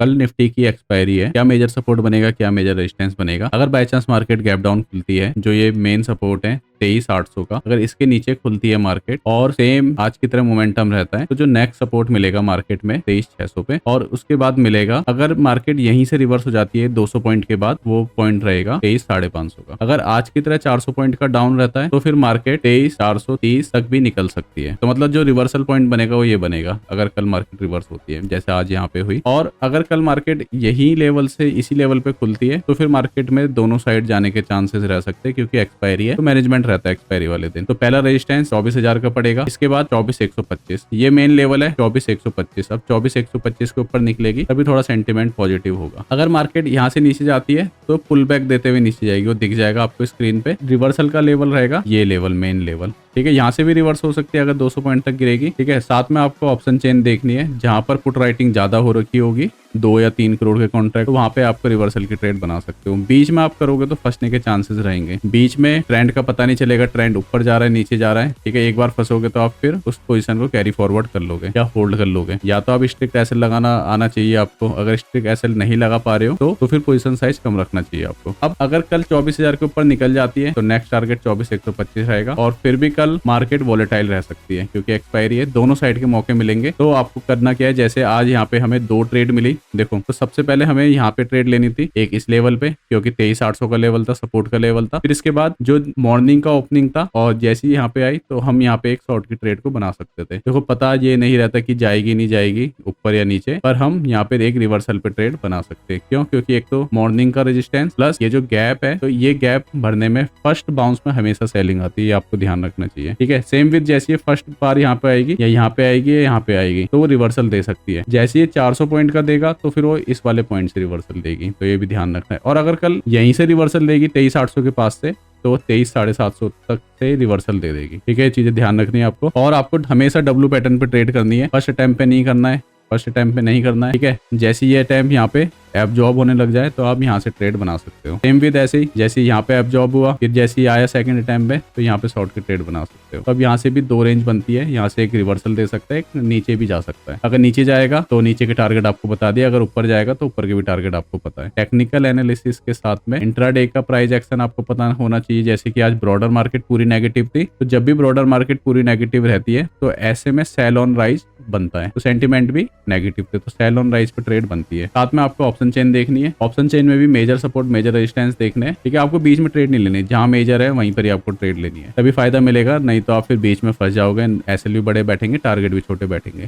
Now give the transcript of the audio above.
कल निफ्टी की एक्सपायरी है, क्या मेजर सपोर्ट बनेगा, क्या मेजर रेजिस्टेंस बनेगा। अगर by chance market gap down खुलती है, जो ये मेन सपोर्ट है 23,800 का, अगर इसके नीचे खुलती है मार्केट और सेम आज की तरह मोमेंटम रहता है, तो जो नेक्स्ट सपोर्ट मिलेगा मार्केट में 23,600 पे, और उसके बाद मिलेगा अगर मार्केट यहीं से रिवर्स हो जाती है 200 पॉइंट के बाद, वो पॉइंट रहेगा 23,550 का। अगर आज की तरह 400 पॉइंट का डाउन रहता है तो फिर मार्केट 23,430 तक भी निकल सकती है। तो मतलब जो रिवर्सल पॉइंट बनेगा वो ये बनेगा अगर कल मार्केट रिवर्स होती है, जैसे आज यहाँ पे हुई। और अगर कल मार्केट यही लेवल से इसी लेवल पे खुलती है तो फिर मार्केट में दोनों साइड जाने के चांसेस रह सकते हैं, क्योंकि एक्सपायरी है तो मैनेजमेंट रहता है एक्सपायरी वाले दिन। तो पहला रेजिस्टेंस 24,000 का पड़ेगा, इसके बाद 24,125, ये मेन लेवल है 24,125। अब 24,125 के ऊपर निकलेगी तभी थोड़ा सेंटीमेंट पॉजिटिव होगा। अगर मार्केट यहाँ से नीचे जाती है तो पुल बैक देते हुए नीचे जाएगी, वो दिख जाएगा आपको स्क्रीन पे। रिवर्सल का लेवल रहेगा ये लेवल, मेन लेवल, ठीक है। यहाँ से भी रिवर्स हो सकती है अगर 200 पॉइंट तक गिरेगी, ठीक है। साथ में आपको ऑप्शन चेन देखनी है, जहां पर पुट राइटिंग ज्यादा हो रखी होगी 2 या 3 करोड़ के कॉन्ट्रैक्ट, तो वहां पे आपको रिवर्सल की ट्रेड बना सकते हो। बीच में आप करोगे तो फंसने के चांसेस रहेंगे, बीच में ट्रेंड का पता नहीं चलेगा, ट्रेंड ऊपर जा रहा है नीचे जा रहा है, ठीक है। एक बार फंसोगे तो आप फिर उस पोजीशन को कैरी फॉरवर्ड कर लोगे या होल्ड कर लोगे। या तो आप स्ट्रिक्ट एसएल लगाना आना चाहिए आपको, अगर स्ट्रिक्ट एसएल नहीं लगा पा रहे हो तो फिर पोजीशन साइज कम रखना चाहिए आपको। अब अगर कल 24,000 के ऊपर निकल जाती है तो नेक्स्ट टारगेट 24,125 रहेगा, और फिर भी कल मार्केट वॉलेटाइल रह सकती है क्योंकि एक्सपायरी है, दोनों साइड के मौके मिलेंगे। तो आपको करना क्या है, जैसे आज यहाँ पे हमें 2 ट्रेड मिली, देखो तो सबसे पहले हमें यहाँ पे ट्रेड लेनी थी, एक इस लेवल पे क्योंकि 23,800 का लेवल था, सपोर्ट का लेवल था। फिर इसके बाद जो मॉर्निंग का ओपनिंग था और जैसी यहाँ पे आई तो हम यहाँ पे एक शॉर्ट की ट्रेड को बना सकते थे। देखो पता ये नहीं रहता कि जाएगी नहीं जाएगी ऊपर या नीचे, पर हम यहाँ पे एक रिवर्सल पे ट्रेड बना सकते हैं। क्यों? क्योंकि एक तो मॉर्निंग का रेजिस्टेंस प्लस ये जो गैप है, तो ये गैप भरने में फर्स्ट बाउंस में हमेशा सेलिंग आती है, आपको ध्यान रखना चाहिए, ठीक है। सेम विद जैसे ये फर्स्ट बार यहाँ पे आएगी या यहाँ पे आएगी या यहाँ पे आएगी तो वो रिवर्सल दे सकती है। जैसे ये 400 पॉइंट का देगा तो फिर वो इस वाले पॉइंट से रिवर्सल देगी, तो ये भी ध्यान रखना है। और अगर कल यहीं से रिवर्सल देगी 23,800 के पास से तो 23,750 तक से रिवर्सल दे देगी, ठीक है। चीजें ध्यान रखनी है आपको, और आपको हमेशा डब्ल्यू पैटर्न पे ट्रेड करनी है, फर्स्ट अटैम्प्ट पे नहीं करना है, फर्स्ट अटैम्प्ट पे नहीं करना है, ठीक है। जैसे ये अटैम्प्ट यहाँ पे ऐप जॉब होने लग जाए तो आप यहाँ से ट्रेड बना सकते हो। सेम विद ऐसे ही जैसे यहाँ पे ऐप जॉब हुआ, फिर जैसे ही आया सेकंड अटैम्प्ट में तो यहाँ पे शॉर्ट की ट्रेड बना सकते हो। तो अब यहाँ से भी 2 रेंज बनती है, यहाँ से एक रिवर्सल दे सकता है, एक नीचे भी जा सकता है। अगर नीचे जाएगा तो नीचे के टारगेट आपको बता दिया, अगर ऊपर जाएगा तो ऊपर के भी टारगेट आपको पता है। टेक्निकल एनालिसिस के साथ में इंट्राडे का प्राइस एक्शन आपको पता होना चाहिए। जैसे कि आज ब्रॉडर मार्केट पूरी नेगेटिव थी, तो जब भी ब्रॉडर मार्केट पूरी नेगेटिव रहती है तो ऐसे में सेल ऑन राइज बनता है, तो सेंटीमेंट भी नेगेटिव थे तो सेल ऑन राइज पे ट्रेड बनती है। साथ में आपको ऑप्शन चेन देखनी है, ऑप्शन चेन में भी मेजर सपोर्ट मेजर रेजिस्टेंस देखने हैं, ठीक है। आपको बीच में ट्रेड नहीं लेनी, जहां मेजर है वहीं पर ही आपको ट्रेड लेनी है, तभी फायदा मिलेगा, नहीं तो आप फिर बीच में फंस जाओगे, एसएल भी बड़े बैठेंगे, टारगेट भी छोटे बैठेंगे।